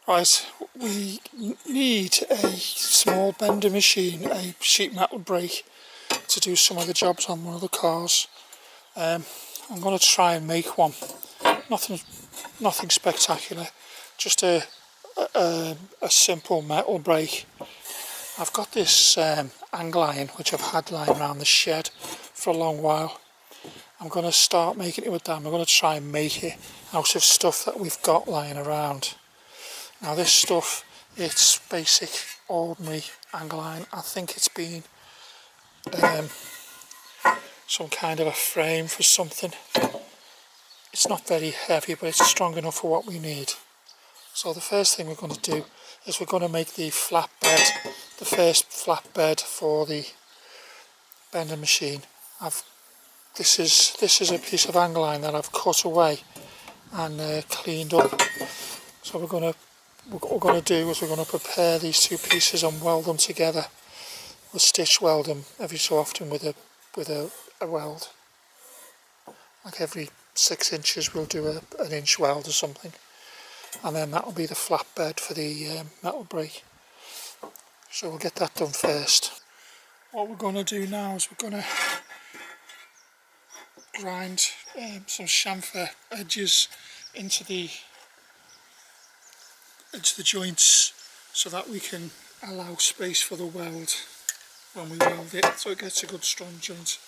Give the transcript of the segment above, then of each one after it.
Right, we need a small bender machine, a sheet metal brake, to do some of the jobs on one of the cars. I'm going to try and make one. Nothing spectacular, just a simple metal brake. I've got this angle iron which I've had lying around the shed for a long while. I'm going to start making it with that. I'm going to try and make it out of stuff that we've got lying around. Now this stuff, it's basic ordinary angle iron. I think it's been some kind of a frame for something. It's not very heavy, but it's strong enough for what we need. So the first thing we're going to do is we're going to make the flatbed, the first flatbed for the bender machine. This is a piece of angle iron that I've cut away and cleaned up. So what we're going to do is we're going to prepare these two pieces and weld them together. We'll stitch weld them every so often with a weld. Like every 6 inches we'll do an inch weld or something. And then that'll be the flatbed for the metal brake. So we'll get that done first. What we're going to do now is we're going to grind some chamfer edges into the joints so that we can allow space for the weld when we weld it, so it gets a good strong joint.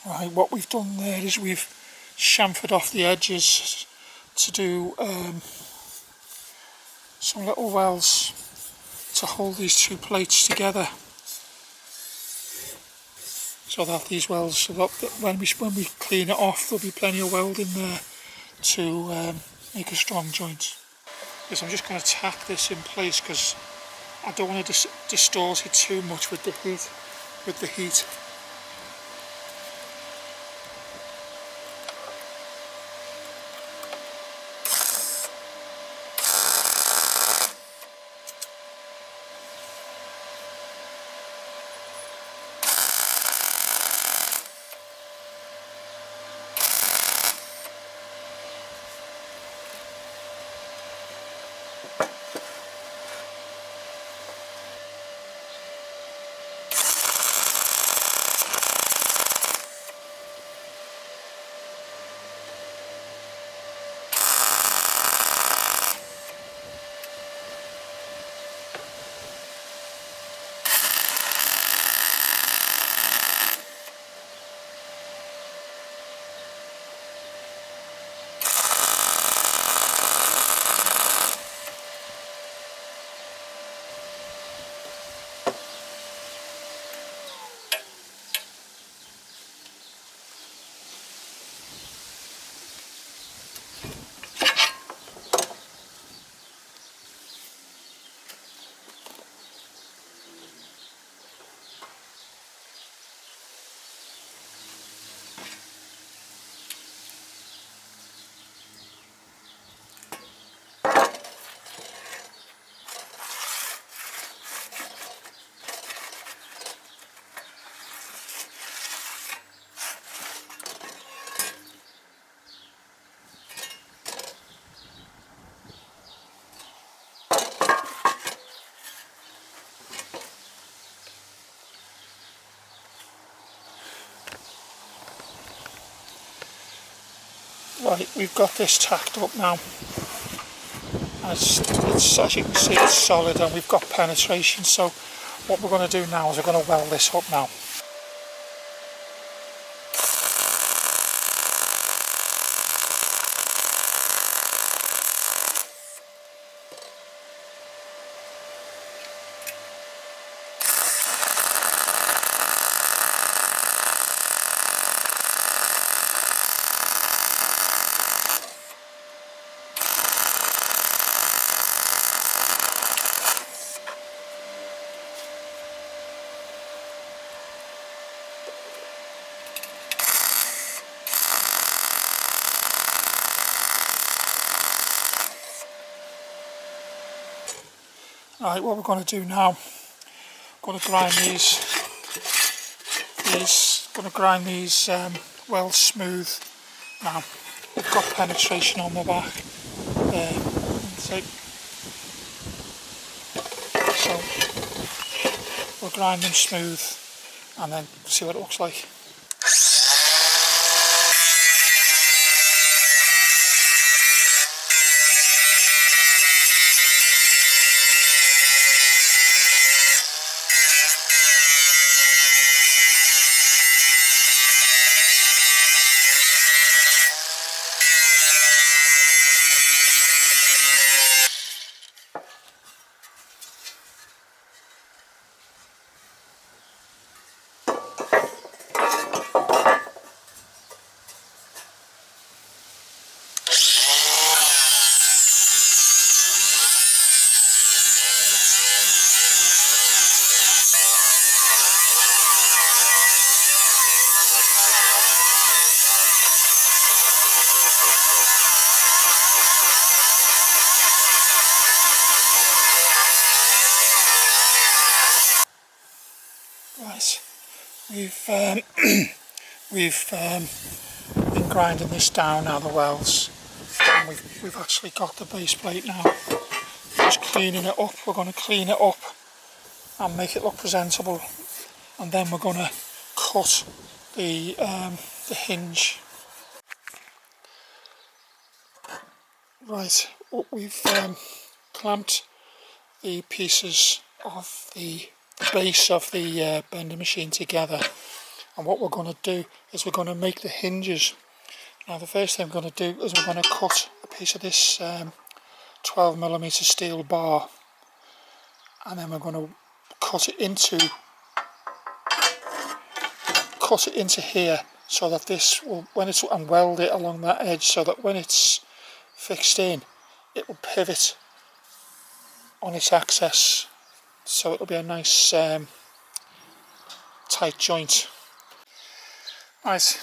Right, what we've done there is we've chamfered off the edges to do some little welds to hold these two plates together, so that these welds, so that when we clean it off, there'll be plenty of weld in there to make a strong joint. Yes, I'm just going to tack this in place because I don't want to distort it too much with the heat. Right, we've got this tacked up now. It's, as you can see, it's solid and we've got penetration, so what we're going to do now is we're going to weld this up now. Right, what we're going to do now, going to grind these well smooth. Now we've got penetration on the back there, so we'll grind them smooth and then see what it looks like. Right, we've been grinding this down now, the welds, and we've actually got the base plate now. Just cleaning it up. We're going to clean it up and make it look presentable, and then we're going to cut the hinge. Right, we've clamped the pieces of the base of the bender machine together, and what we're going to do is we're going to make the hinges. Now the first thing we're going to do is we're going to cut a piece of this 12mm steel bar, and then we're going to cut it into here, so that this will, and weld it along that edge, so that when it's fixed in, it will pivot on its axis, so it'll be a nice tight joint. Right,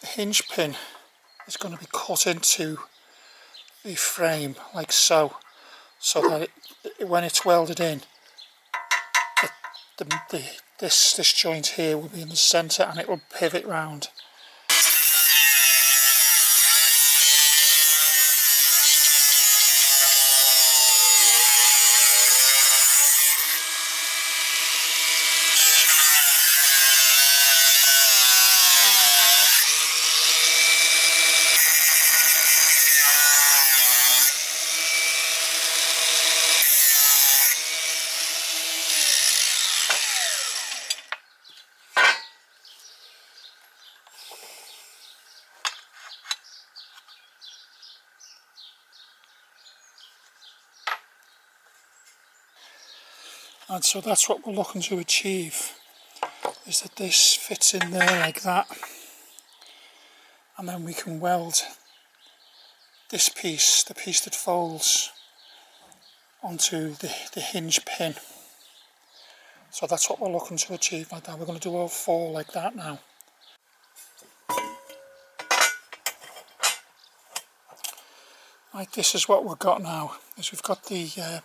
the hinge pin is going to be cut into the frame like so, so that when it's welded in, this joint here will be in the centre and it will pivot round. And so that's what we're looking to achieve, is that this fits in there like that, and then we can weld this piece, the piece that folds, onto the hinge pin. So that's what we're looking to achieve like that. We're going to do all four like that now. Right, this is what we've got now, is we've got the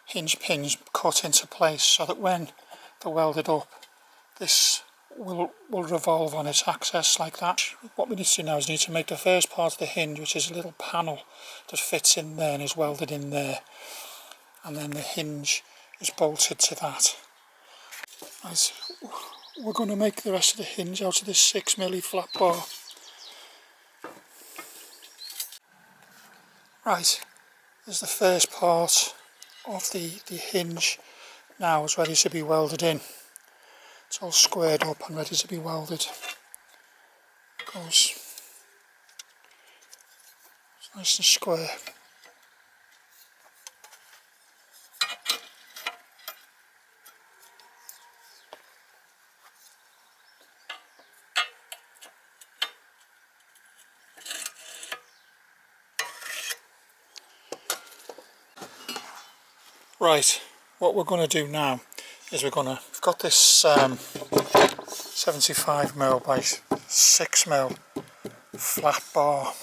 hinge pins cut into place, so that when they're welded up, this will revolve on its axis like that. What we need to do now is need to make the first part of the hinge, which is a little panel that fits in there and is welded in there, and then the hinge is bolted to that. Right, we're going to make the rest of the hinge out of this 6mm flat bar. Right, there's the first part of the hinge now is ready to be welded in. It's all squared up and ready to be welded. It goes, it's nice and square. Right, what we're going to do now is we've got this 75mm by 6mm flat bar,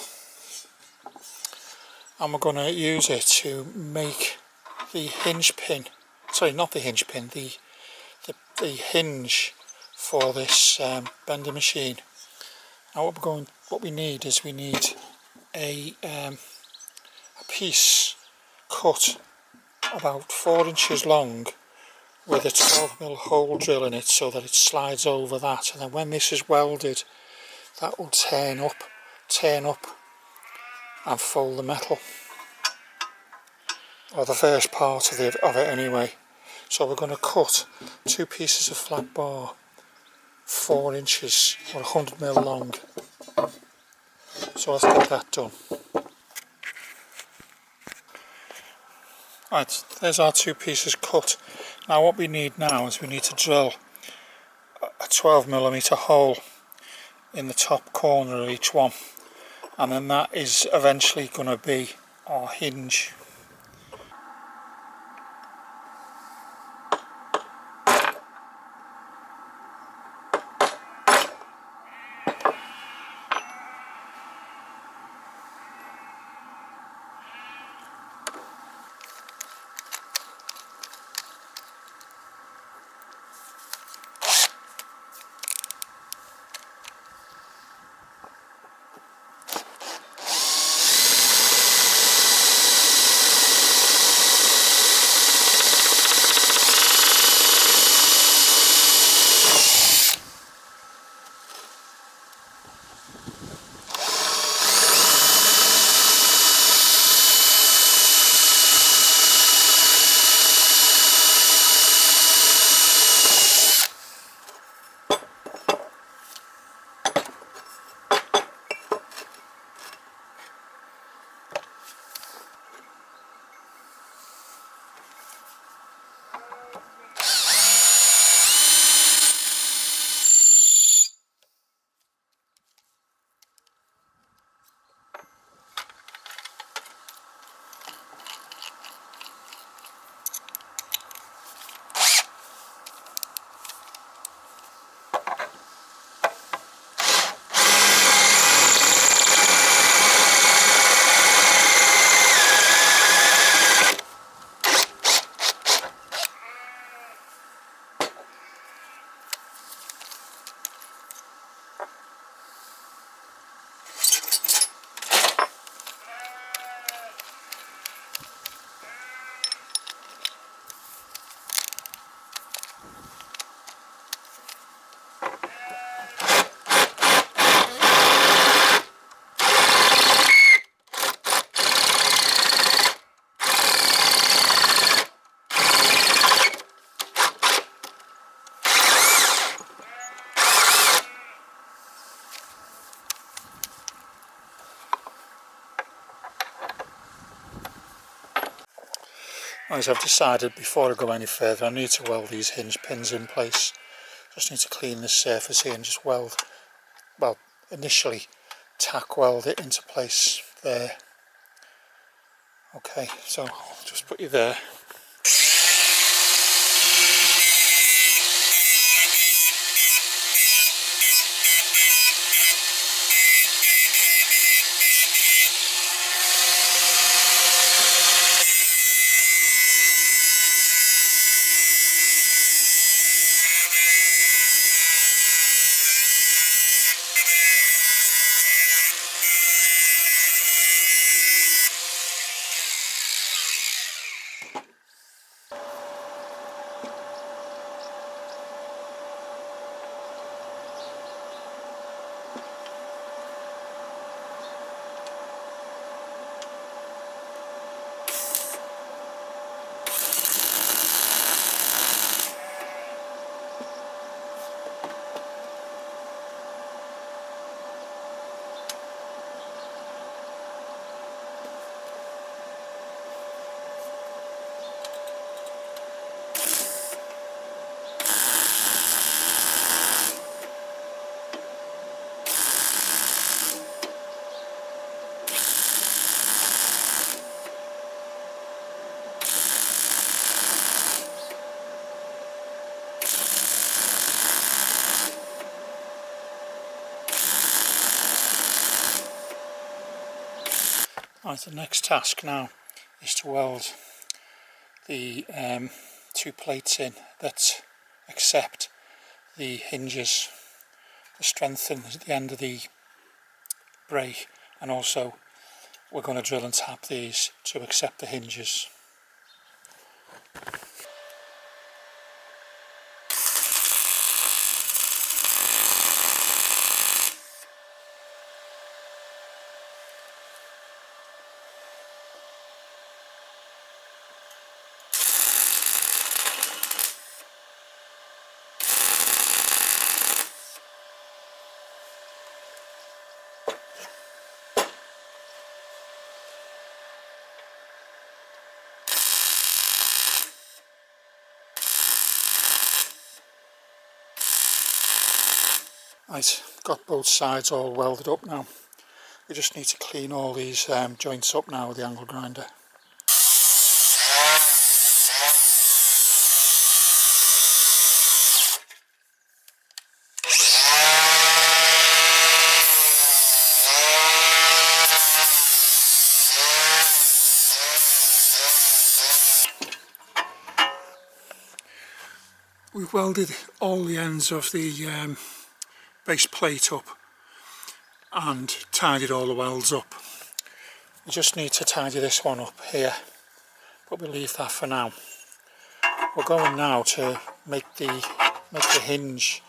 and we're going to use it to make the hinge pin, sorry, not the hinge pin, the hinge for this bender machine. Now what we need is a piece cut about 4 inches long with a 12mm hole drill in it so that it slides over that, and then when this is welded that will turn up and fold the metal, or the first part of it anyway. So we're going to cut 2 pieces of flat bar 4 inches or 100mm long. So let's get that done. Right, there's our 2 pieces cut. Now what we need now is we need to drill a 12mm hole in the top corner of each one, and then that is eventually going to be our hinge. As I've decided, before I go any further, I need to weld these hinge pins in place. Just need to clean this surface here and just weld, well, initially tack weld it into place there. Okay, so I'll just put you there. Right, the next task now is to weld the 2 plates in that accept the hinges to strengthen the end of the brake, and also we're going to drill and tap these to accept the hinges. Right, got both sides all welded up now. We just need to clean all these joints up now with the angle grinder. We've welded all the ends of the base plate up and tidied all the welds up. We just need to tidy this one up here, but we'll leave that for now. We're going now to make the hinge.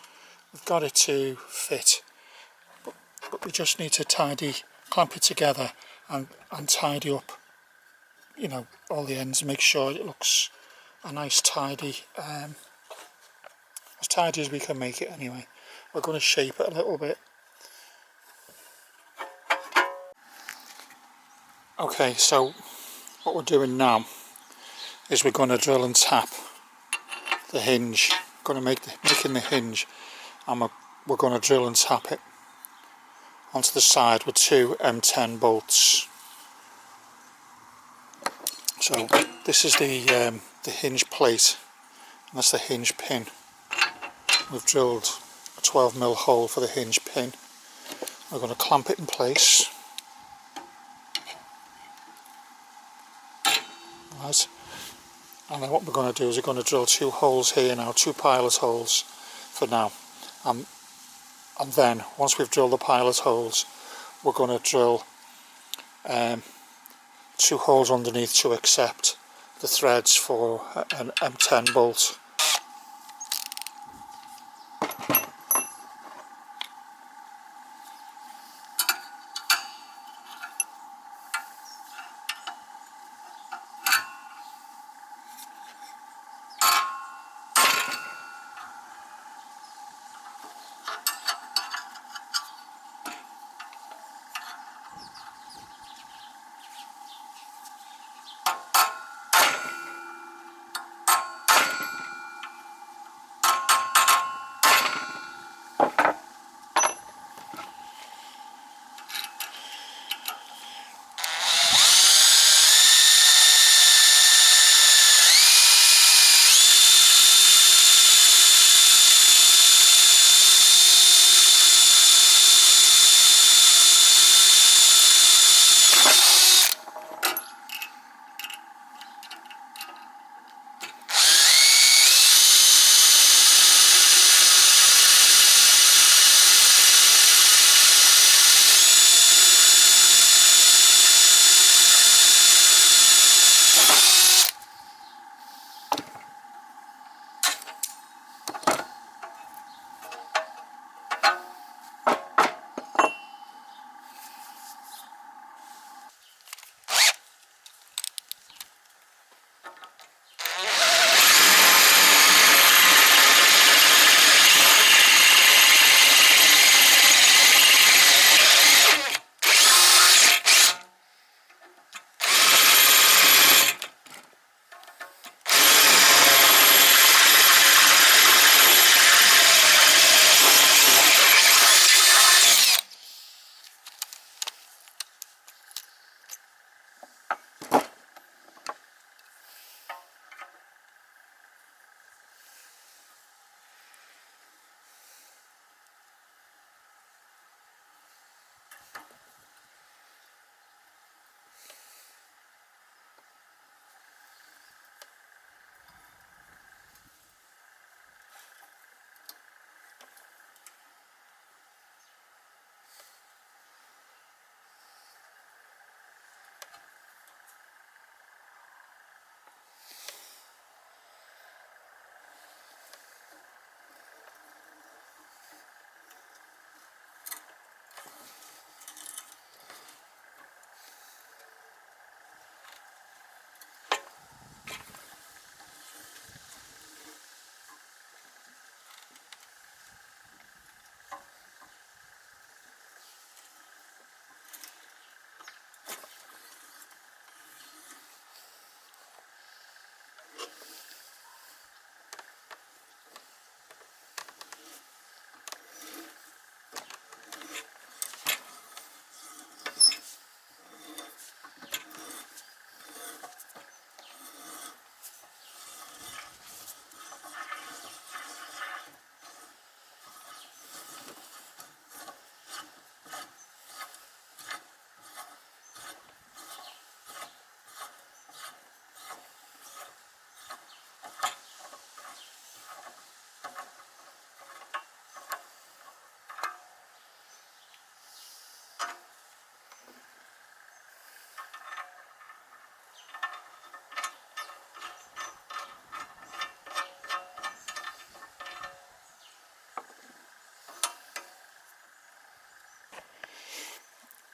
We've got it to fit, but we just need to clamp it together and tidy up, you know, all the ends, make sure it looks a nice tidy, as tidy as we can make it anyway. We're going to shape it a little bit. Okay, so what we're doing now is we're going to drill and tap the hinge. We're going to making the hinge, and we're going to drill and tap it onto the side with 2 M10 bolts. So this is the hinge plate, and that's the hinge pin. We've drilled a 12mm hole for the hinge pin. We're going to clamp it in place. Right. And then what we're going to do is we're going to drill 2 holes here now, 2 pilot holes for now. And then once we've drilled the pilot holes, we're going to drill 2 holes underneath to accept the threads for an M10 bolt.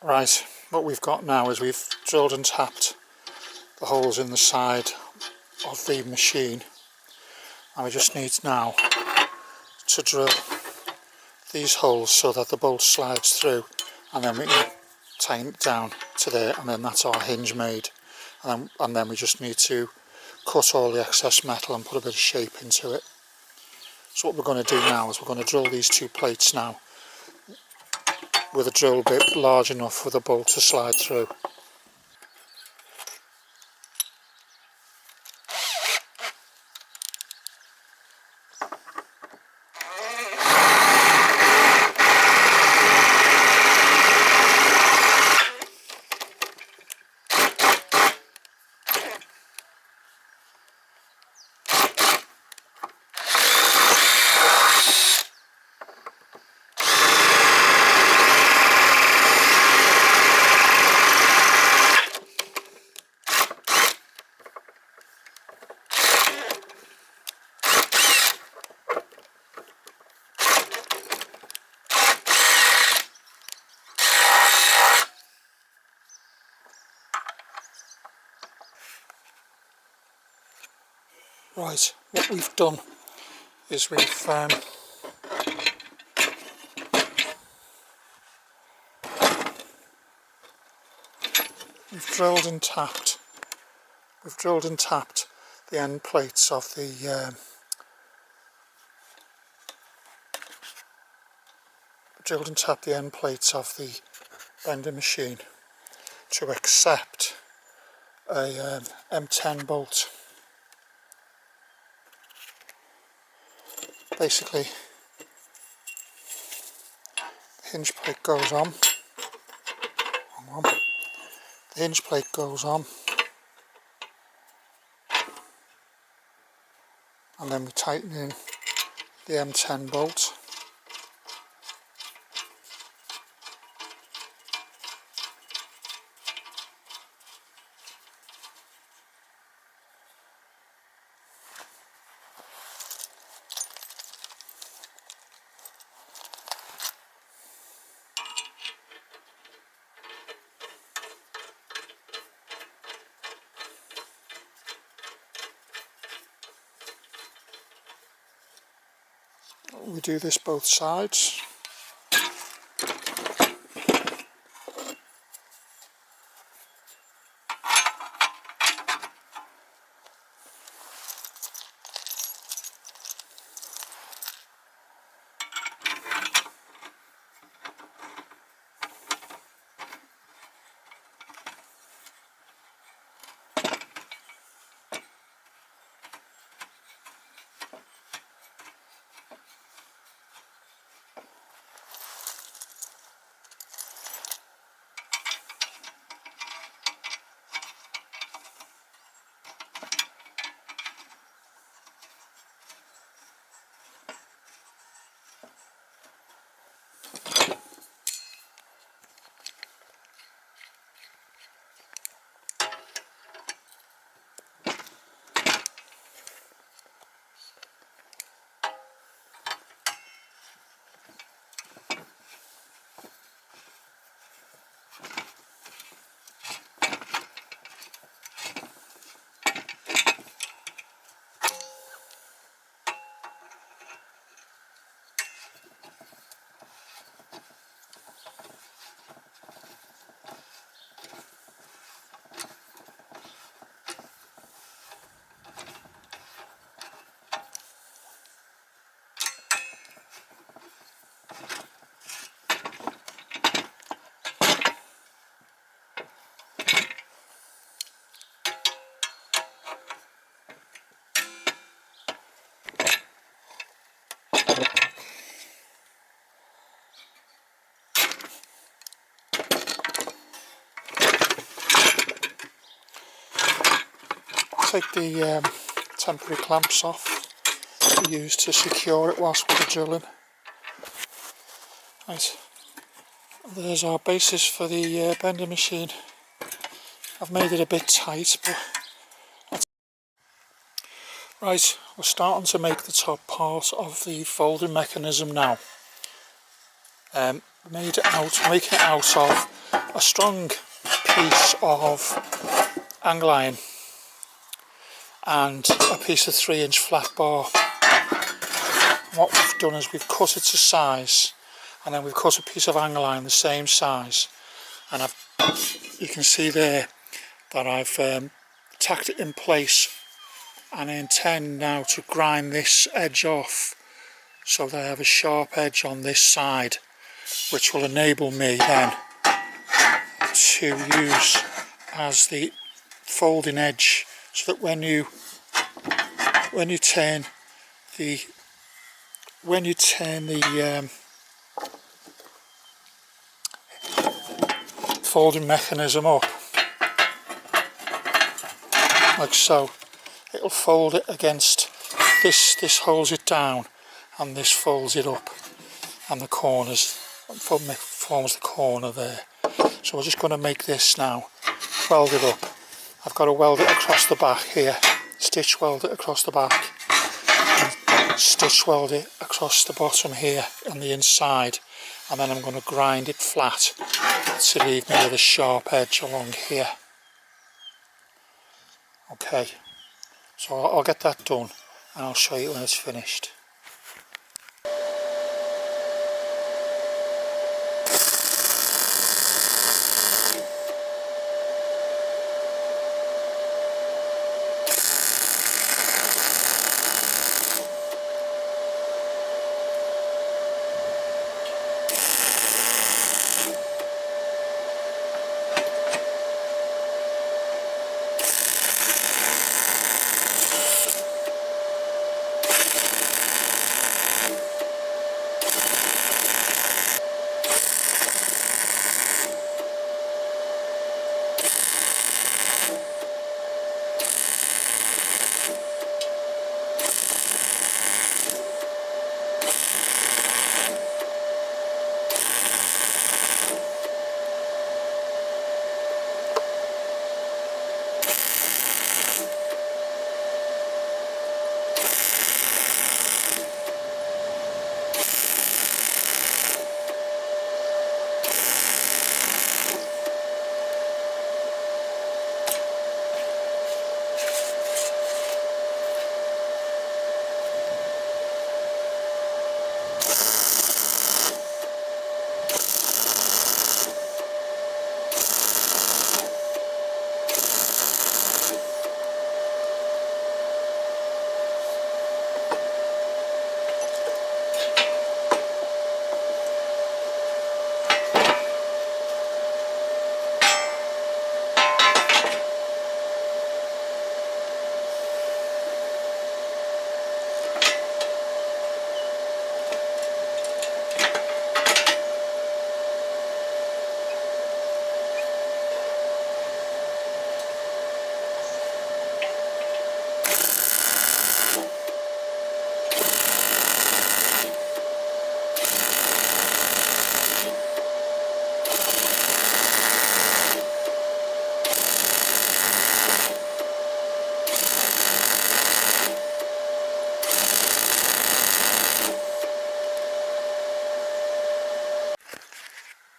Right, what we've got now is we've drilled and tapped the holes in the side of the machine, and we just need now to drill these holes so that the bolt slides through, and then we can tighten it down to there, and then that's our hinge made. And then we just need to cut all the excess metal and put a bit of shape into it. So what we're going to do now is we're going to drill these two plates now with a drill bit large enough for the bolt to slide through. Right, what we've done is we've drilled and tapped. We've drilled and tapped the end plates of the bending machine to accept a M10 bolt. Basically, the hinge plate goes on. The hinge plate goes on, and then we tighten in the M10 bolt. We do this both sides. Take the temporary clamps off to use to secure it whilst we're drilling. Right, there's our basis for the bending machine. I've made it a bit tight, but right, we're starting to make the top part of the folding mechanism now. Making it out of a strong piece of angle iron and a piece of 3-inch flat bar. What we've done is we've cut it to size, and then we've cut a piece of angle iron the same size, and you can see there that I've tacked it in place, and I intend now to grind this edge off so that I have a sharp edge on this side, which will enable me then to use as the folding edge, so that when you turn the folding mechanism up like so, it'll fold it against this holds it down, and this folds it up, and the corners forms the corner there. So we're just going to make this now, weld it up. I've got to weld it across the back here, stitch weld it across the back, and stitch weld it across the bottom here on the inside, and then I'm going to grind it flat to leave me with a sharp edge along here. Okay, so I'll get that done and I'll show you when it's finished.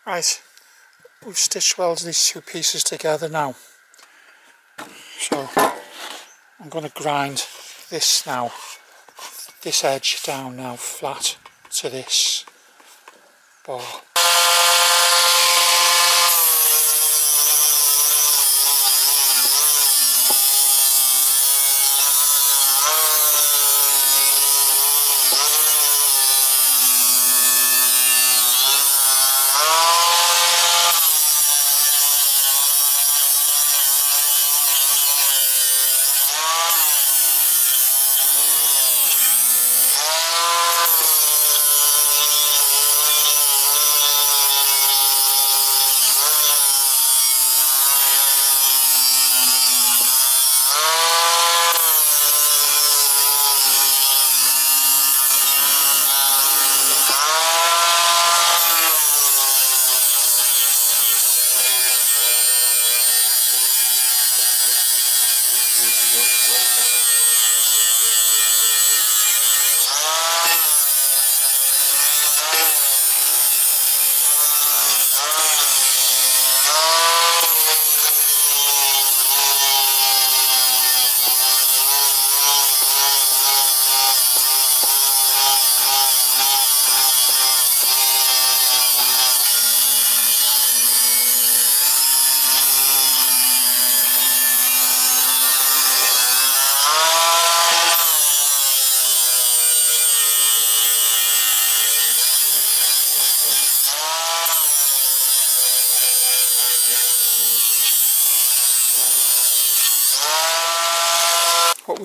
Right, we've stitch welded these two pieces together now, so I'm going to grind this now, this edge down now flat to this bar.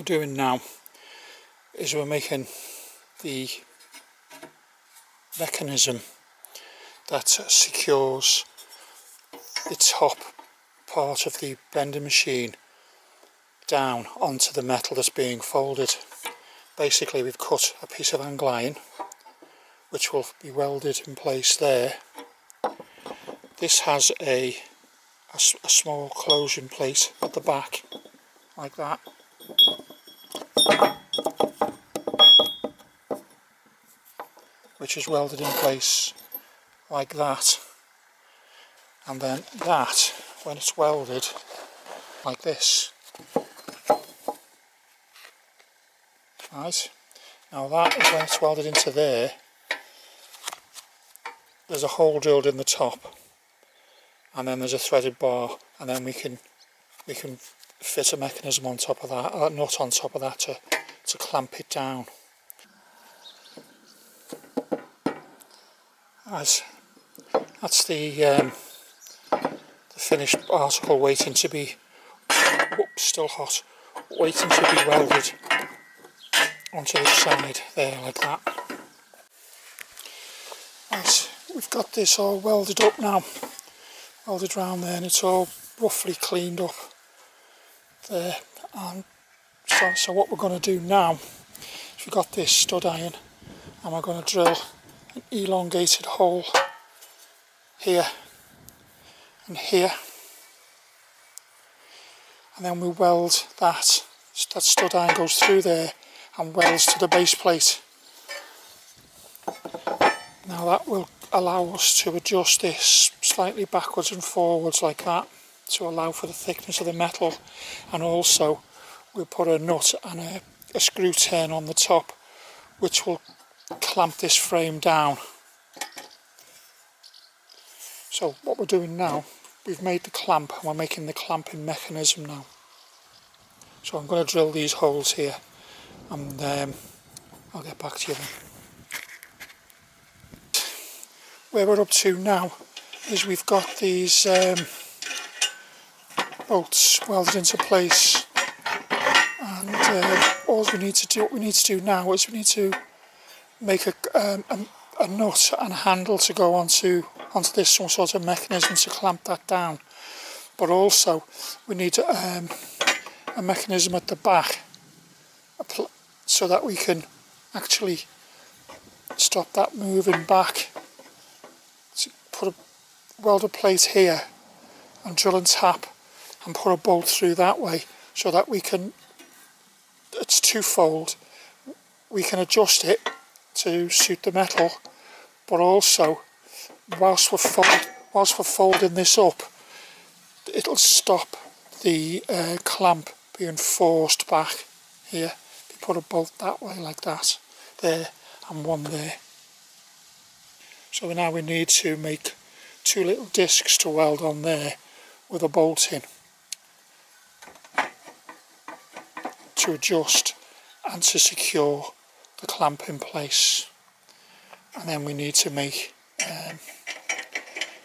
doing now is we're making the mechanism that secures the top part of the bending machine down onto the metal that's being folded. Basically, we've cut a piece of angle iron which will be welded in place there. This has a small closing plate at the back, like that. Which is welded in place like that. And then that, when it's welded like this. Right. Now that is when it's welded into there. There's a hole drilled in the top, and then there's a threaded bar, and then we can fit a mechanism on top of that, a nut on top of that to clamp it down. Right. That's the finished article waiting to be, still hot, waiting to be welded onto the side there like that. Right, we've got this all welded up now, welded round there, and it's all roughly cleaned up there. And so what we're going to do now is we've got this stud iron, and we're going to drill an elongated hole here and here, and then we weld that stud iron goes through there and welds to the base plate. Now that will allow us to adjust this slightly backwards and forwards like that to allow for the thickness of the metal, and also we'll put a nut and a screw turn on the top which will clamp this frame down. So what we're doing now, we've made the clamp and we're making the clamping mechanism now. So I'm going to drill these holes here, and I'll get back to you then. Where we're up to now is we've got these bolts welded into place, and what we need to do now is we need to make a nut and a handle to go onto this, some sort of mechanism to clamp that down. But also we need a mechanism at the back so that we can actually stop that moving back. So put a welder plate here and drill and tap and put a bolt through that way, so that we can, it's twofold, we can adjust it to suit the metal, but also whilst we're folding this up, it'll stop the clamp being forced back here. You put a bolt that way like that, there, and one there. So now we need to make two little discs to weld on there with a bolt in to adjust and to secure the clamp in place. And then we need to make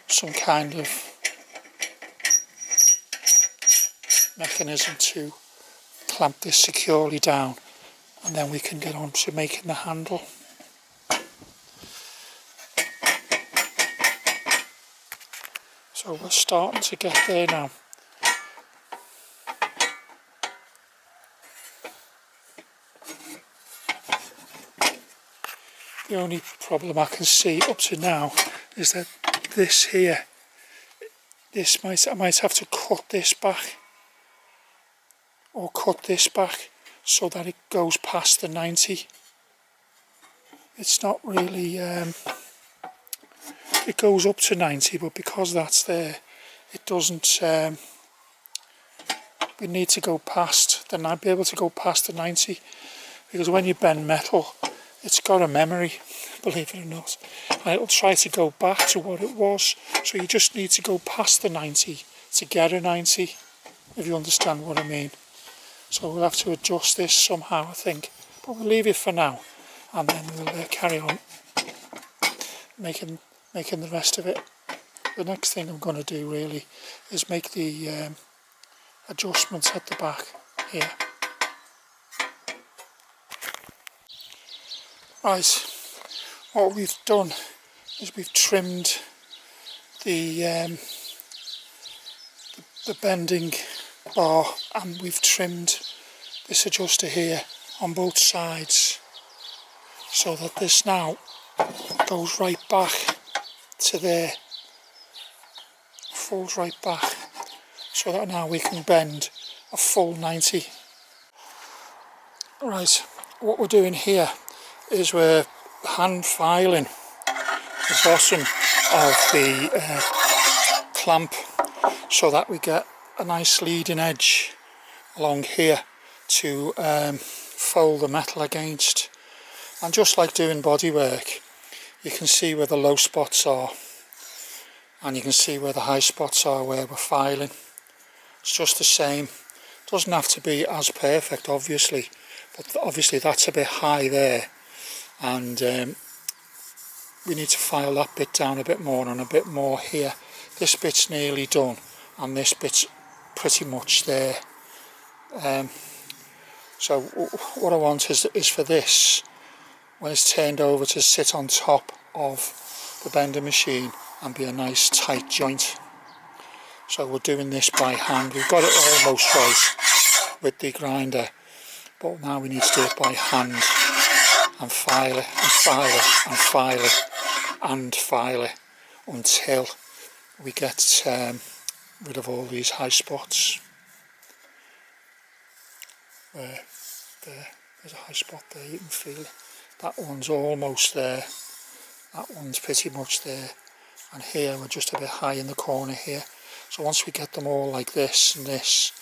some kind of mechanism to clamp this securely down, and then we can get on to making the handle. So we're starting to get there now. The only problem I can see up to now is that this here, I might have to cut this back, or cut this back so that it goes past the 90. It's not really, it goes up to 90, but because that's there, it doesn't, we need to go past, then I'd be able to go past the 90, because when you bend metal, it's got a memory, believe it or not, and it'll try to go back to what it was. So you just need to go past the 90 to get a 90, if you understand what I mean. So we'll have to adjust this somehow, I think, but we'll leave it for now, and then we'll carry on making the rest of it. The next thing I'm going to do really is make the adjustments at the back here. Right, what we've done is we've trimmed the bending bar, and we've trimmed this adjuster here on both sides, so that this now goes right back to there, folds right back, so that now we can bend a full 90. Right, what we're doing here is we're hand filing the bottom of the clamp, so that we get a nice leading edge along here to fold the metal against. And just like doing bodywork, you can see where the low spots are, and you can see where the high spots are where we're filing. It's just the same. Doesn't have to be as perfect, obviously, but obviously that's a bit high there, and we need to file that bit down a bit more and a bit more here. This bit's nearly done, and this bit's pretty much there. So what I want is for this, when it's turned over, to sit on top of the bender machine and be a nice tight joint. So we're doing this by hand. We've got it almost right with the grinder, but now we need to do it by hand and file it and file it and file it and file it until we get rid of all these high spots. There's a high spot there, you can feel it. That one's almost there, that one's pretty much there, and here we're just a bit high in the corner here. So once we get them all like this and this,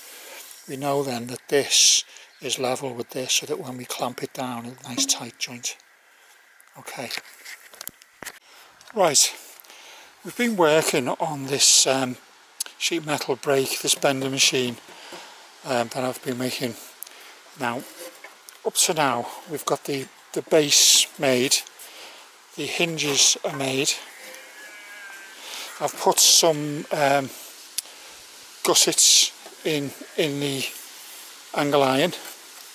we know then that this is level with this, so that when we clamp it down, it's a nice tight joint. Okay. Right, we've been working on this sheet metal brake, this bender machine that I've been making. Now, up to now, we've got the base made, the hinges are made. I've put some gussets in the angle iron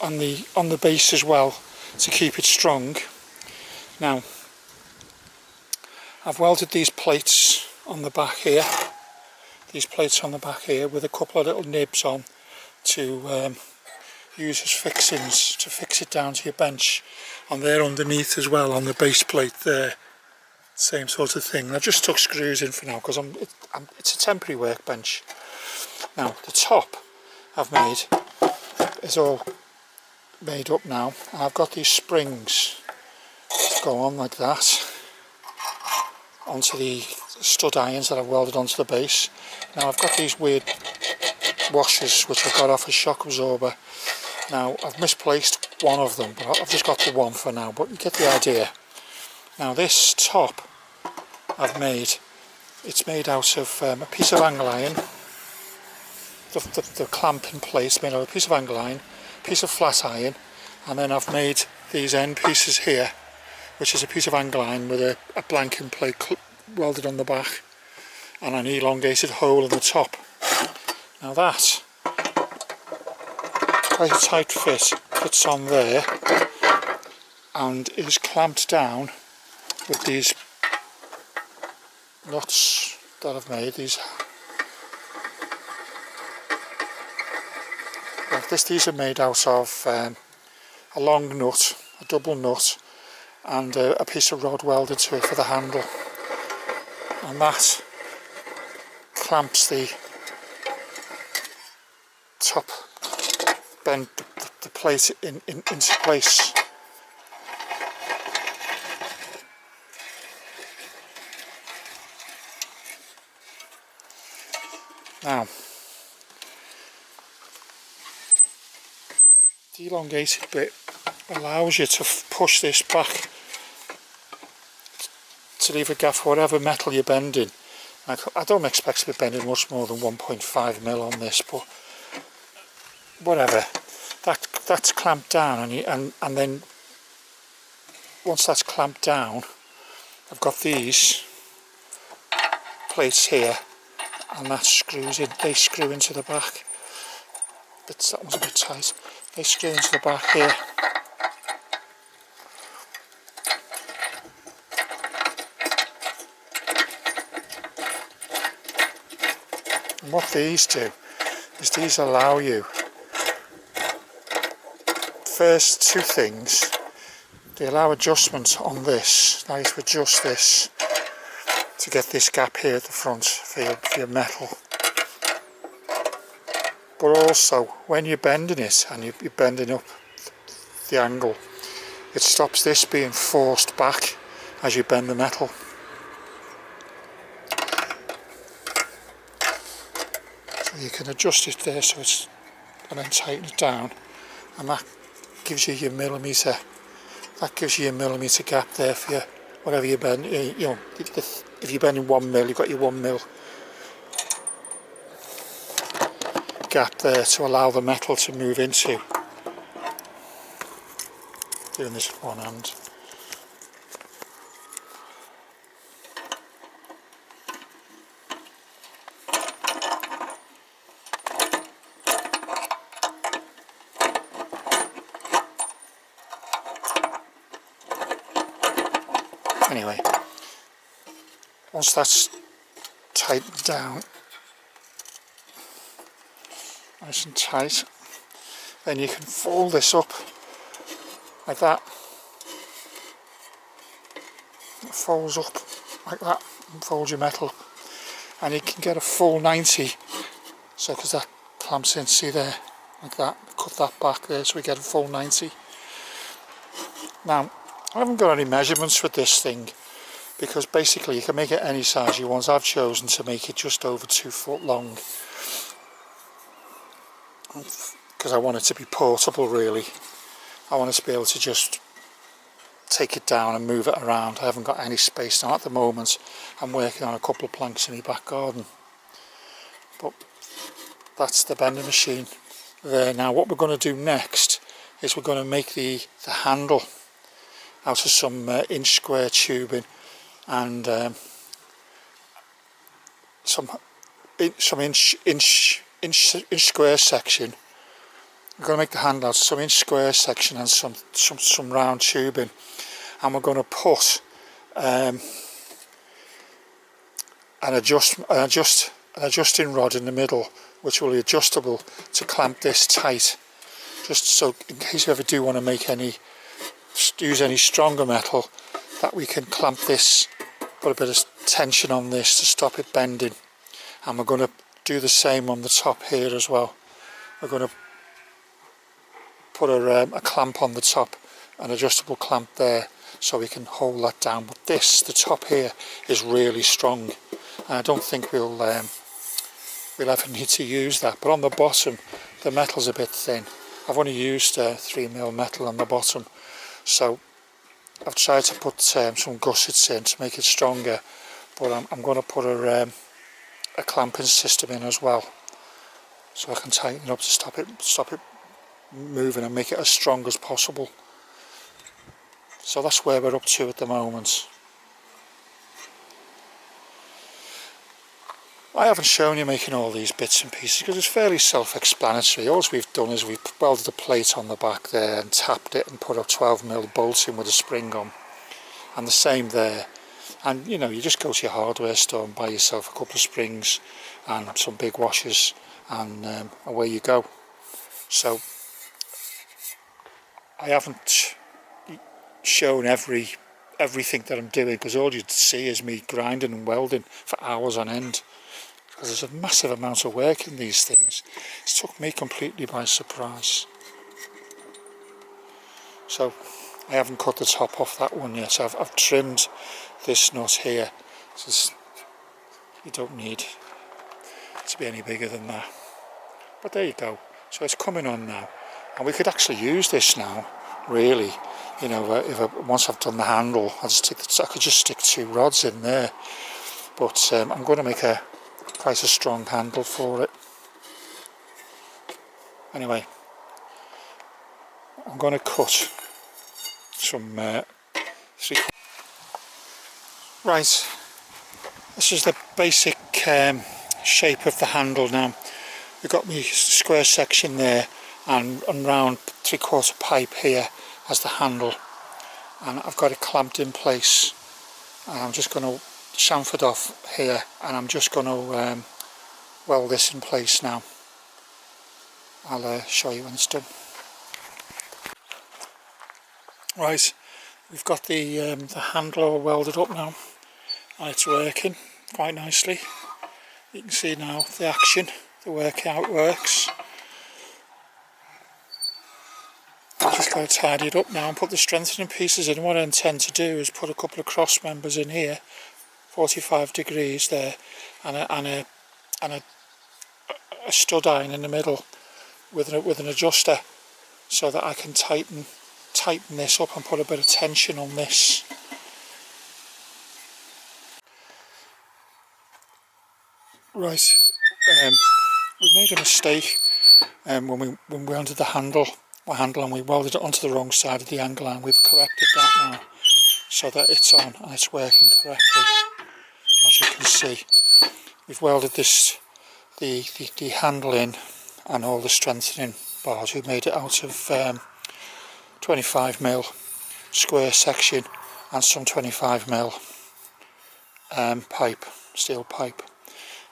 on the base as well, to keep it strong. Now, I've welded these plates on the back here, with a couple of little nibs on to use as fixings to fix it down to your bench, and they're underneath as well on the base plate there, same sort of thing. I've just stuck screws in for now because it's a temporary workbench. Now the top I've made is all made up now, and I've got these springs to go on like that onto the stud irons that I've welded onto the base. Now I've got these weird washers which I got off a shock absorber. Now I've misplaced one of them, but I've just got the one for now, but you get the idea. Now this top I've made, it's made out of a piece of angle iron. The clamp in place made out of a piece of angle iron, piece of flat iron, and then I've made these end pieces here, which is a piece of angle iron with a blanking plate welded on the back and an elongated hole in the top. Now that, quite a tight fit, fits on there and is clamped down with these nuts that I've made. These are made out of a long nut, a double nut, and a piece of rod welded to it for the handle, and that clamps the top, bend the plate into place. Now, the elongated bit allows you to push this back to leave a gap for whatever metal you're bending. I don't expect to be bending much more than 1.5 mil on this, but whatever. That's clamped down, and then once that's clamped down, I've got these plates here, and that screws in. They screw into the back. That one's a bit tight. They screw into the back here, And what these do is these allow you, first two things, they allow adjustment on this. Now you have to adjust this to get this gap here at the front for your metal. But also when you're bending it and you're bending up the angle, it stops this being forced back as you bend the metal. So you can adjust it there so it's, and then tighten it down, and that gives you your millimetre. That gives you your millimetre gap there for your whatever you bend. You know, if you're bending 1 mil, you've got your 1 mil gap there to allow the metal to move into. Doing this with one hand. Anyway, once that's tightened down, nice and tight, then you can fold this up like that. It folds up like that and fold your metal, and you can get a full 90. So because that clamps in, see there, like that, cut that back there so we get a full 90. Now I haven't got any measurements with this thing, because basically you can make it any size you want. I've chosen to make it just over 2 foot long because I want it to be portable really. I want it to be able to just take it down and move it around. I haven't got any space now at the moment. I'm working on a couple of planks in my back garden, but that's the bending machine there. Now what we're going to do next is we're going to make the handle out of some inch square tubing and some inch square section. We're going to make the handle out of some inch square section and some round tubing, and we're going to put an adjusting rod in the middle, which will be adjustable to clamp this tight, just so in case you ever do want to use any stronger metal, that we can clamp this, put a bit of tension on this to stop it bending. And we're going to do the same on the top here as well. We're going to put a clamp on the top, an adjustable clamp there, so we can hold that down. But this, the top here, is really strong, and I don't think we'll ever need to use that. But on the bottom, the metal's a bit thin. I've only used 3mm metal on the bottom, so I've tried to put some gussets in to make it stronger, but I'm going to put a clamping system in as well, so I can tighten it up to stop it moving and make it as strong as possible. So that's where we're up to at the moment. I haven't shown you making all these bits and pieces because it's fairly self-explanatory. All we've done is we've welded a plate on the back there and tapped it and put a 12mm bolt in with a spring on, and the same there. And you know, you just go to your hardware store and buy yourself a couple of springs and some big washers, and away you go. So I haven't shown everything that I'm doing, because all you'd see is me grinding and welding for hours on end, because there's a massive amount of work in these things. It took me completely by surprise. So I haven't cut the top off that one yet. I've trimmed this nut here. You don't need to be any bigger than that. But there you go. So it's coming on now, and we could actually use this now, really. You know, once I've done the handle, I could just stick 2 rods in there. But I'm going to make quite a strong handle for it. Anyway, I'm going to cut some right, this is the basic shape of the handle now. We've got my square section there, and round 3/4 pipe here as the handle, and I've got it clamped in place, and I'm just going to chamfer off here, and I'm just going to weld this in place now. I'll show you when it's done. Right, we've got the handle all welded up now, and it's working quite nicely. You can see now the action, the work, how it works. I've just got to tidy it up now and put the strengthening pieces in. What I intend to do is put a couple of cross members in here, 45 degrees there, and a stud iron in the middle with an adjuster, so that I can tighten this up and put a bit of tension on this. Right, we made a mistake when we welded the handle and we welded it onto the wrong side of the angle, and we've corrected that now so that it's on and it's working correctly. As you can see, we've welded this the handle in and all the strengthening bars. We made it out of 25mm square section and some 25mm pipe, steel pipe.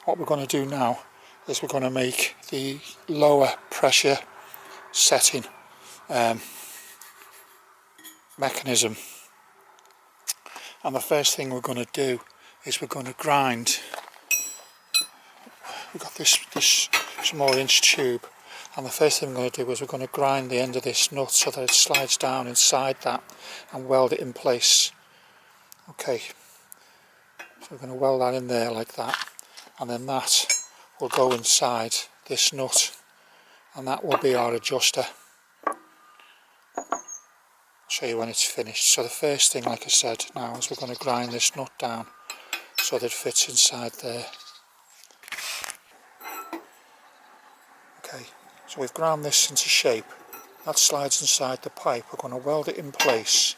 What we're going to do now is we're going to make the lower pressure setting mechanism, and the first thing we're going to do is we're going to grind. We've got this small inch tube, and the first thing we're going to do is we're going to grind the end of this nut so that it slides down inside that and weld it in place. Okay, so we're going to weld that in there like that, and then that will go inside this nut, and that will be our adjuster. I'll show you when it's finished. So the first thing, like I said now, is we're going to grind this nut down so that it fits inside there. Okay, so we've ground this into shape. That slides inside the pipe. We're going to weld it in place,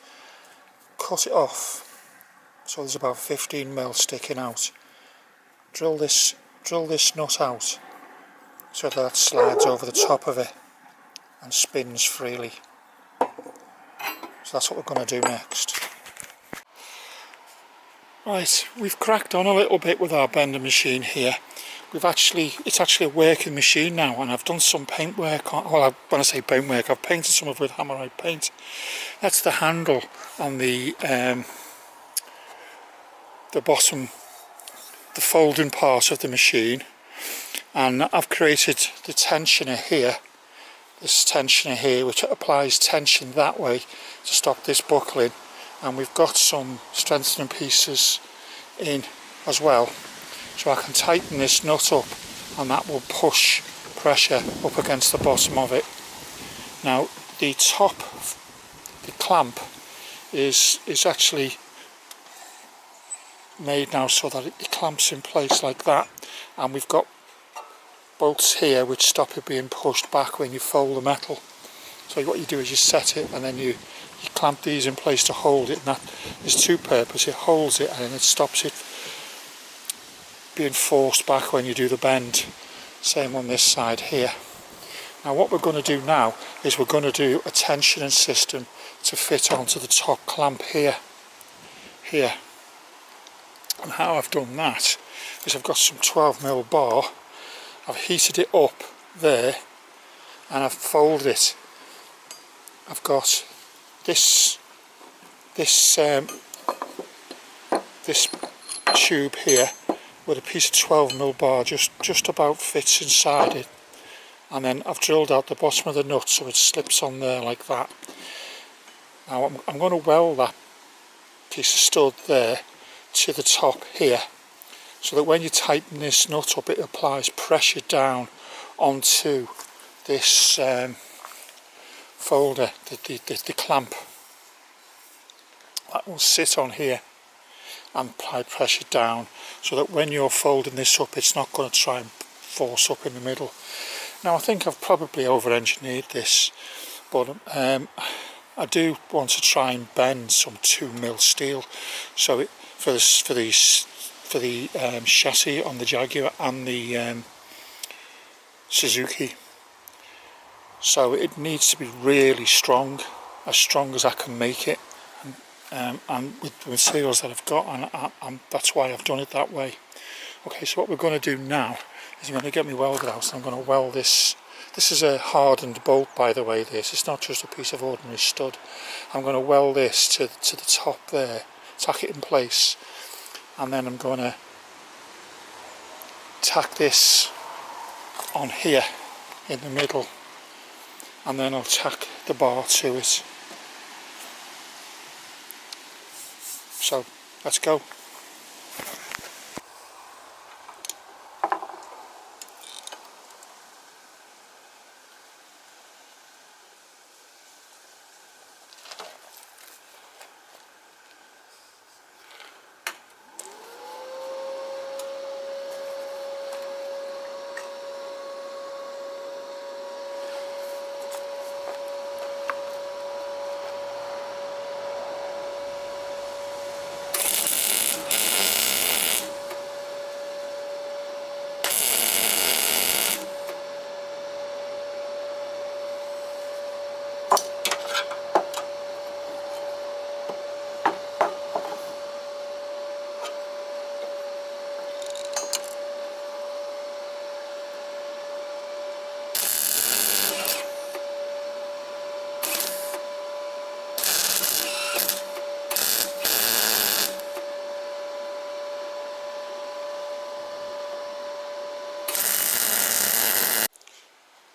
cut it off so there's about 15mm sticking out. Drill this nut out so that slides over the top of it and spins freely. So that's what we're going to do next. Right, we've cracked on a little bit with our bender machine here. It's actually a working machine now, and I've done some paint work on, well, when I say paint work, I've painted some of it with hammerite paint. That's the handle on the bottom, the folding part of the machine, and I've created the tensioner here, this tensioner here, which applies tension that way to stop this buckling, and we've got some strengthening pieces in as well, so I can tighten this nut up and that will push pressure up against the bottom of it. Now the top, the clamp is actually made now so that it clamps in place like that, and we've got bolts here which stop it being pushed back when you fold the metal. So what you do is you set it and then you clamp these in place to hold it, and that is two purposes. It holds it and then it stops it being forced back when you do the bend. Same on this side here. Now what we're going to do now is we're going to do a tensioning system to fit onto the top clamp here. And how I've done that is I've got some 12mm bar, I've heated it up there and I've folded it. I've got this tube here with a piece of 12mm bar just about fits inside it, and then I've drilled out the bottom of the nut so it slips on there like that. Now I'm going to weld that piece of stud there to the top here, so that when you tighten this nut up it applies pressure down onto this folder, the clamp. That will sit on here and apply pressure down, so that when you're folding this up it's not going to try and force up in the middle. Now I think I've probably over-engineered this, but I do want to try and bend some 2mm steel, so for the chassis on the Jaguar and the Suzuki. So it needs to be really strong as I can make it, and with the materials that I've got, and that's why I've done it that way. Okay, so what we're going to do now is I'm going to get my welder out and I'm going to weld this. This is a hardened bolt, by the way. It's not just a piece of ordinary stud. I'm going to weld this to the top there, tack it in place, and then I'm going to tack this on here in the middle, and then I'll tack the bar to it. So let's go.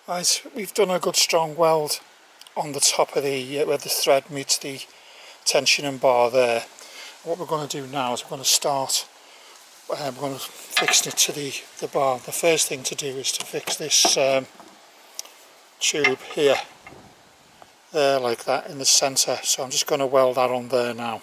Right, we've done a good strong weld on the top of the where the thread meets the tensioning bar there. What we're going to do now is we're going to start we're going to fix it to the bar. The first thing to do is to fix this tube here, there, like that, in the centre. So I'm just going to weld that on there now.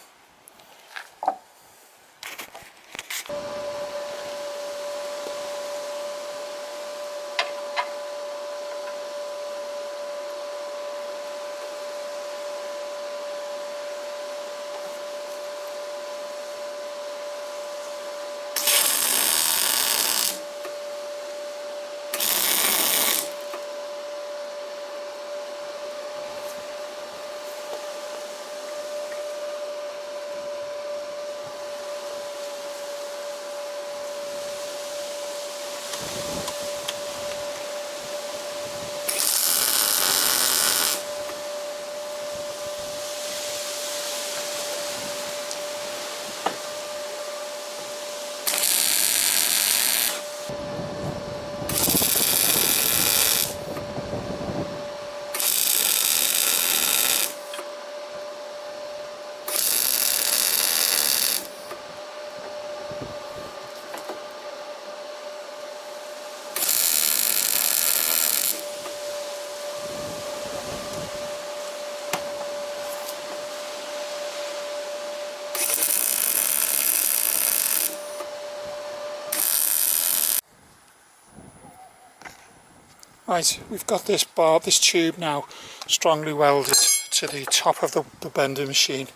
Right, we've got this bar, this tube now strongly welded to the top of the bender machine.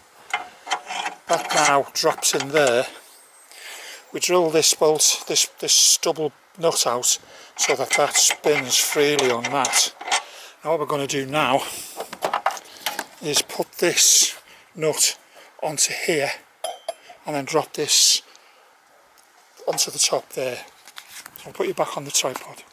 That now drops in there. We drill this bolt, this double nut out so that that spins freely on that. Now what we're going to do now is put this nut onto here and then drop this onto the top there. So I'll put you back on the tripod.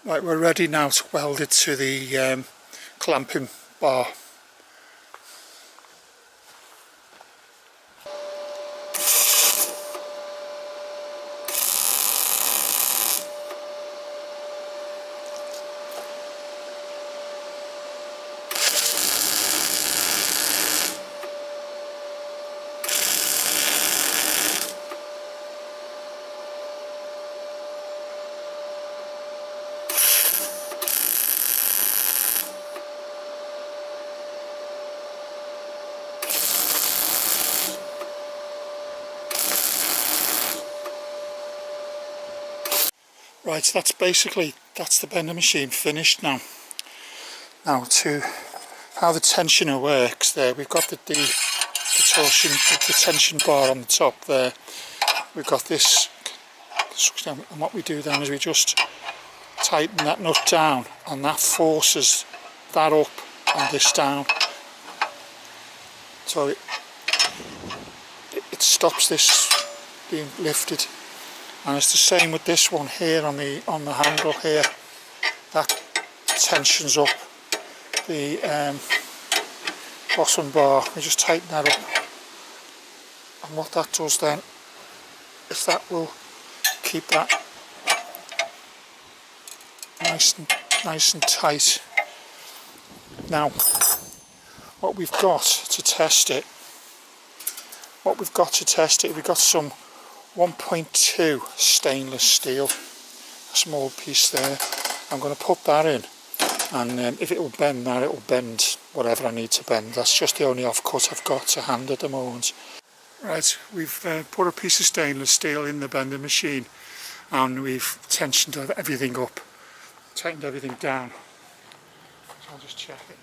Right, we're ready now to weld it to the clamping bar. Right, so that's the bender machine finished now. Now to how the tensioner works there, we've got the tension bar on the top there. We've got this, and what we do then is we just tighten that nut down, and that forces that up and this down. So it stops this being lifted. And it's the same with this one here on the handle here. That tensions up the bottom bar. We just tighten that up, and what that does then is that will keep that nice and tight. Now, what we've got to test it, we've got some 1.2 stainless steel, a small piece there. I'm going to put that in, and if it will bend that, it will bend whatever I need to bend. That's just the only offcut I've got to hand at the moment. Right, we've put a piece of stainless steel in the bending machine, and we've tensioned everything up, tightened everything down. So I'll just check it.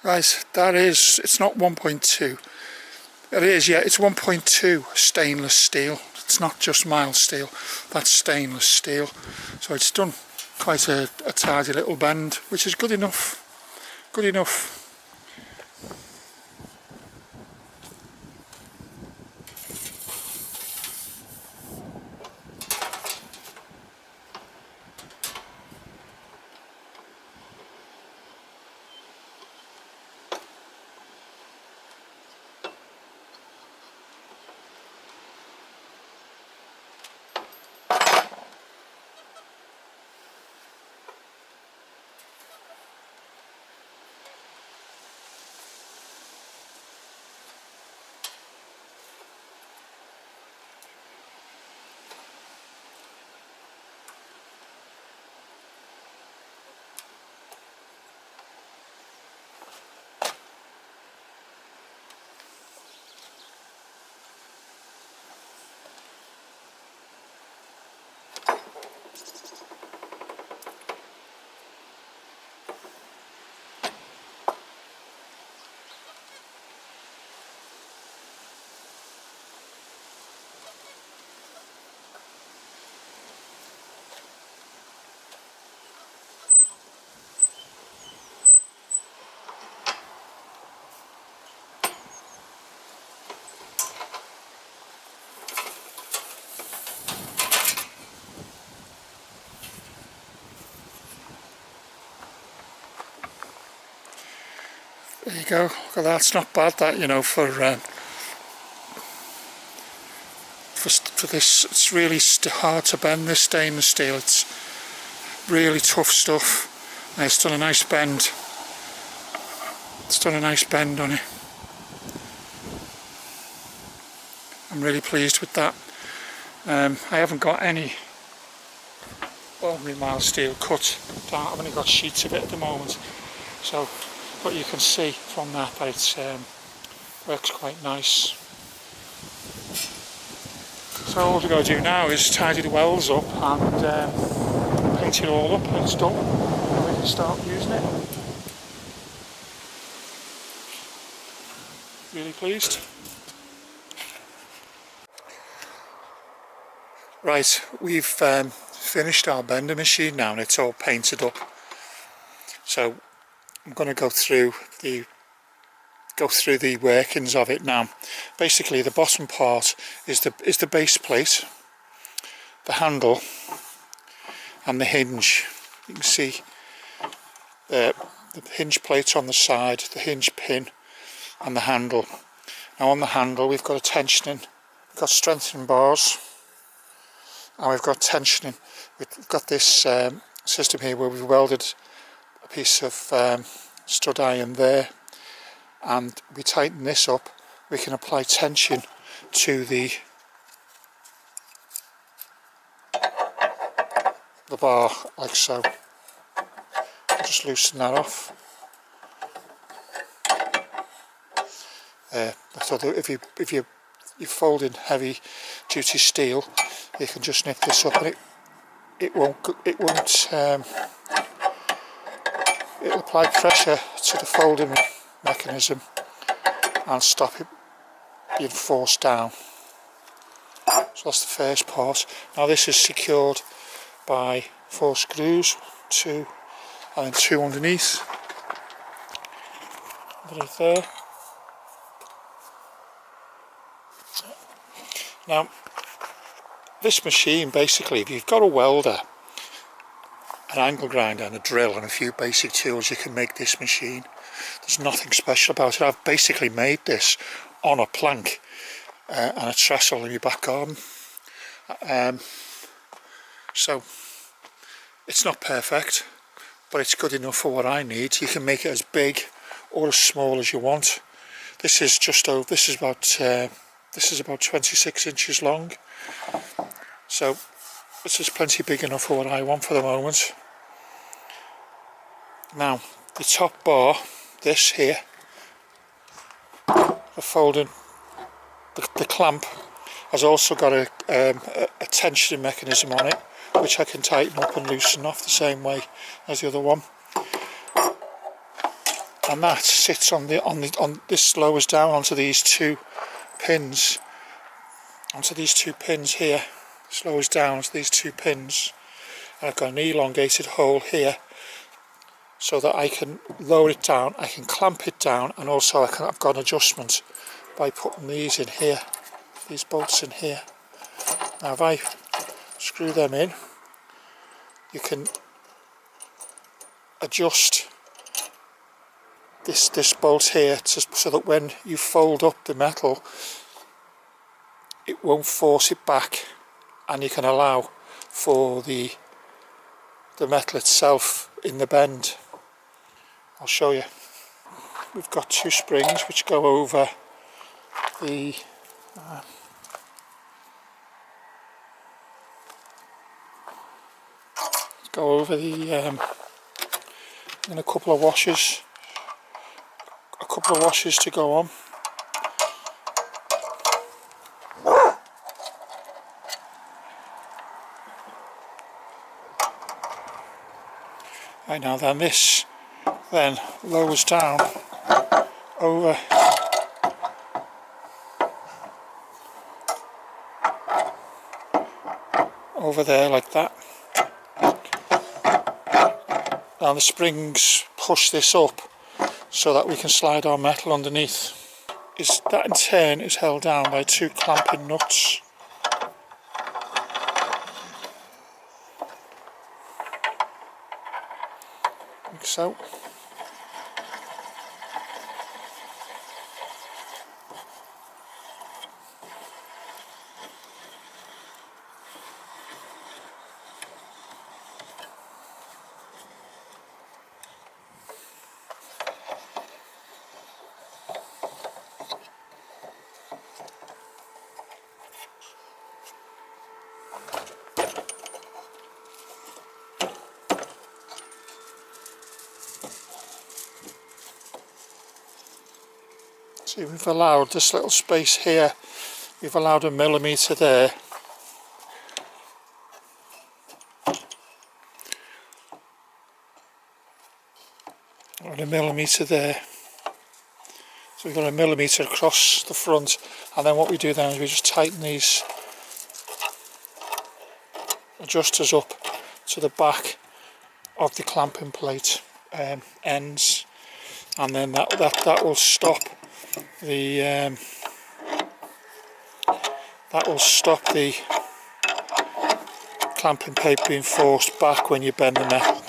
Right, it's not 1.2. It is, yeah, it's 1.2 stainless steel. It's not just mild steel, that's stainless steel. So it's done quite a tidy little bend, which is good enough. Good enough. There you go. Look at that. It's not bad, that, you know, for this. It's really hard to bend, this stainless steel. It's really tough stuff. And it's done a nice bend. It's done a nice bend on it. I'm really pleased with that. I haven't got any ordinary mild steel cut down. I've only got sheets of it at the moment. So, but you can see from that it works quite nice. So all we've got to do now is tidy the welds up and paint it all up, and it's done. And we can start using it. Really pleased. Right, we've finished our bender machine now, and it's all painted up. So I'm going to go through the go through the workings of it now. Basically the bottom part is the base plate, the handle and the hinge. You can see the hinge plate on the side, the hinge pin and the handle. Now on the handle we've got a tensioning, we've got strengthening bars, and we've got tensioning. We've got this system here where we've welded a piece of stud iron there, and we tighten this up, we can apply tension to the bar like so. Just loosen that off. So that if you're folding heavy duty steel, you can just nip this up, and it'll apply pressure to the folding mechanism and stop it being forced down. So that's the first part. Now this is secured by 4 screws, 2 and then 2 underneath there. Now this machine, basically, if you've got a welder, an angle grinder and a drill and a few basic tools, you can make this machine. There's nothing special about it. I've basically made this on a plank and a trestle in your back garden. So it's not perfect, but it's good enough for what I need. You can make it as big or as small as you want. This is about 26 inches long, so this is plenty big enough for what I want for the moment. Now the top bar, this here, the folding, the clamp has also got a tensioning mechanism on it, which I can tighten up and loosen off the same way as the other one. And that sits on this lowers down onto these 2 pins, here. This lowers down to these 2 pins, and I've got an elongated hole here so that I can lower it down, I can clamp it down, and also I've got an adjustment by putting these in here, these bolts in here. Now if I screw them in, you can adjust this bolt here so that when you fold up the metal, it won't force it back, and you can allow for the metal itself in the bend. I'll show you. We've got 2 springs which go over the and a couple of washers to go on. Right, now then this then lowers down over there like that. Now the springs push this up so that we can slide our metal underneath. That in turn is held down by 2 clamping nuts. Like so. See, we've allowed this little space here, we've allowed 1 millimetre there. And 1 millimetre there. So we've got 1 millimetre across the front, and then what we do then is we just tighten these adjusters up to the back of the clamping plate ends, and then that will stop the that will stop the clamping paper being forced back when you bend the metal.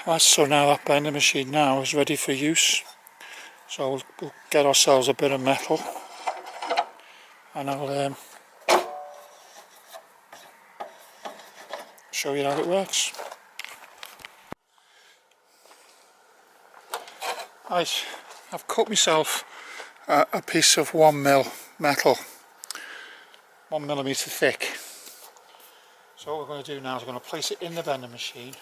Right, so now that bending machine now is ready for use. So we'll get ourselves a bit of metal, and I'll show you how it works. Right, I've cut myself a piece of 1mm metal, 1mm thick. So what we're going to do now is we're going to place it in the bending machine.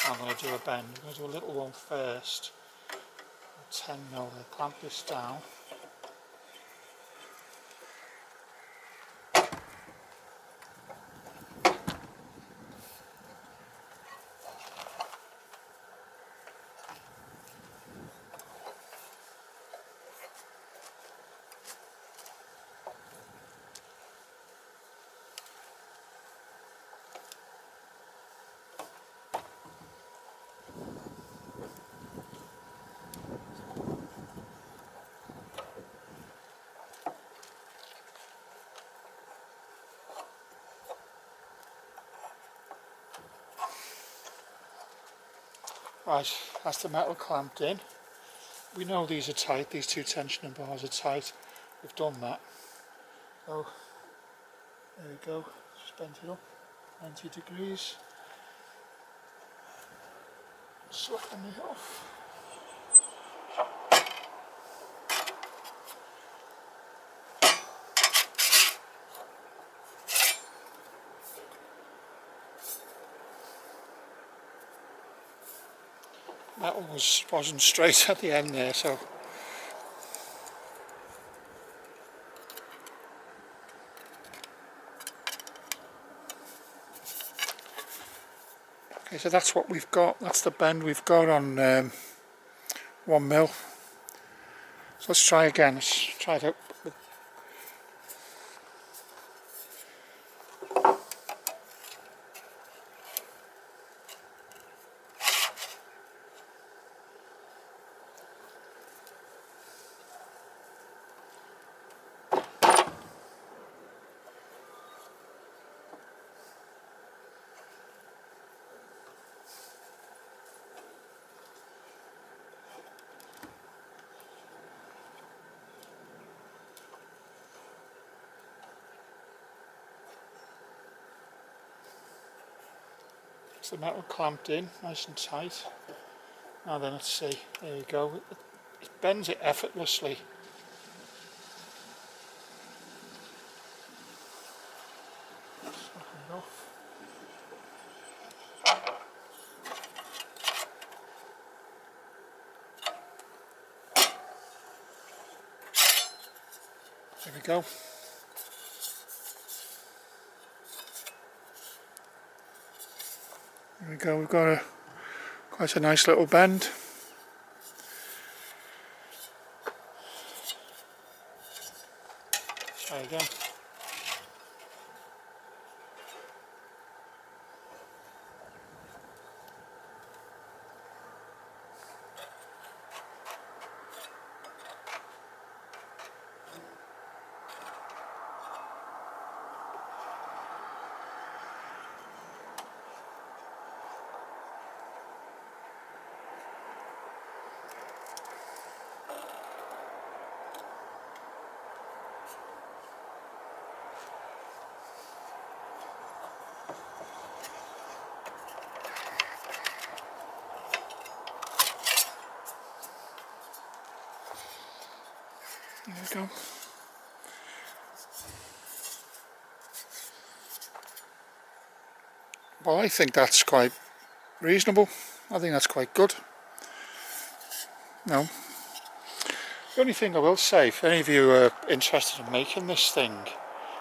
I'm going to do a bend. We're going to do a little one first. 10mm, clamp this down. Right, that's the metal clamped in. We know these are tight, these two tensioning bars are tight. We've done that. So, there we go, just bent it up, 90 degrees. Slacken it off. Metal wasn't straight at the end there, so okay, so that's what we've got. That's the bend we've got on 1mm. So let's try again. Let's try it out. The metal clamped in nice and tight. Now then, let's see, there we go, it bends it effortlessly. There we go. There we go, we've got quite a nice little bend. Try again. There we go. Well, I think that's quite reasonable. I think that's quite good. No. The only thing I will say, if any of you are interested in making this thing,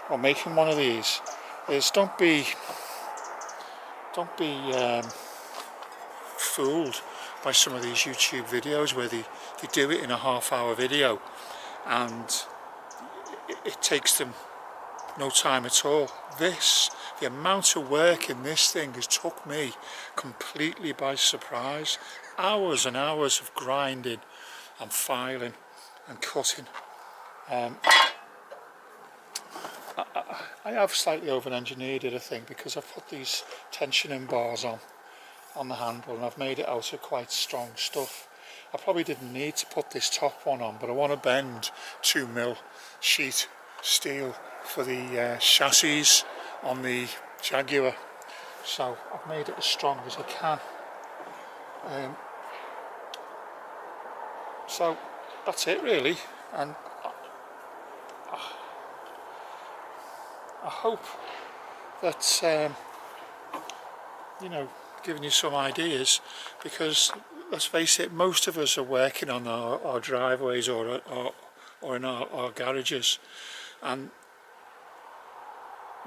or making one of these, is don't be fooled by some of these YouTube videos where they do it in a half-hour video and it takes them no time at all. The amount of work in this thing has took me completely by surprise. Hours and hours of grinding I'm filing and cutting. I have slightly over-engineered it, I think, because I've put these tensioning bars on the handle, and I've made it out of quite strong stuff. I probably didn't need to put this top one on, but I want to bend 2mm sheet steel for the chassis on the Jaguar, so I've made it as strong as I can. So that's it really, and I hope that you know, giving you some ideas, because let's face it, most of us are working on our driveways or in our garages, and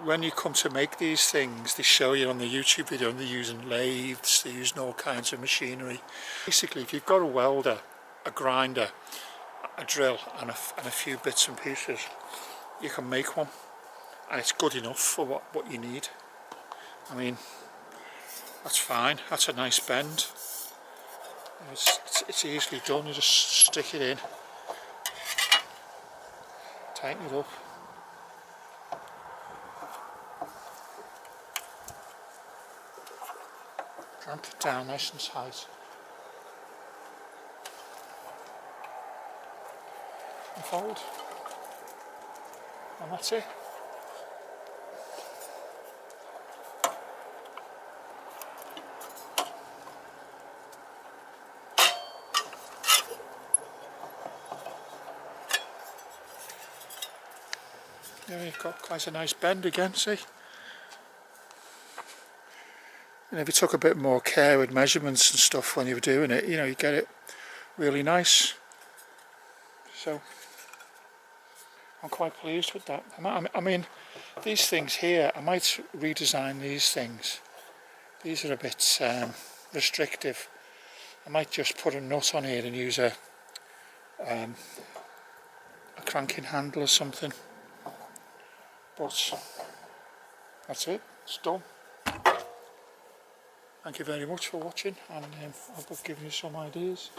when you come to make these things, they show you on the YouTube video, and they're using lathes, they're using all kinds of machinery. Basically, if you've got a welder, a grinder, a drill and a few bits and pieces, you can make one, and it's good enough for what you need. I mean, that's fine, that's a nice bend. It's easily done. You just stick it in, tighten it up, clamp it down nice and tight, and fold, and that's it. There you've got quite a nice bend again, see? And if you took a bit more care with measurements and stuff when you were doing it, you know, you get it really nice. So I'm quite pleased with that. I mean, these things here, I might redesign these things. These are a bit restrictive. I might just put a nut on here and use a cranking handle or something. But that's it, it's done. Thank you very much for watching, and I hope I've given you some ideas.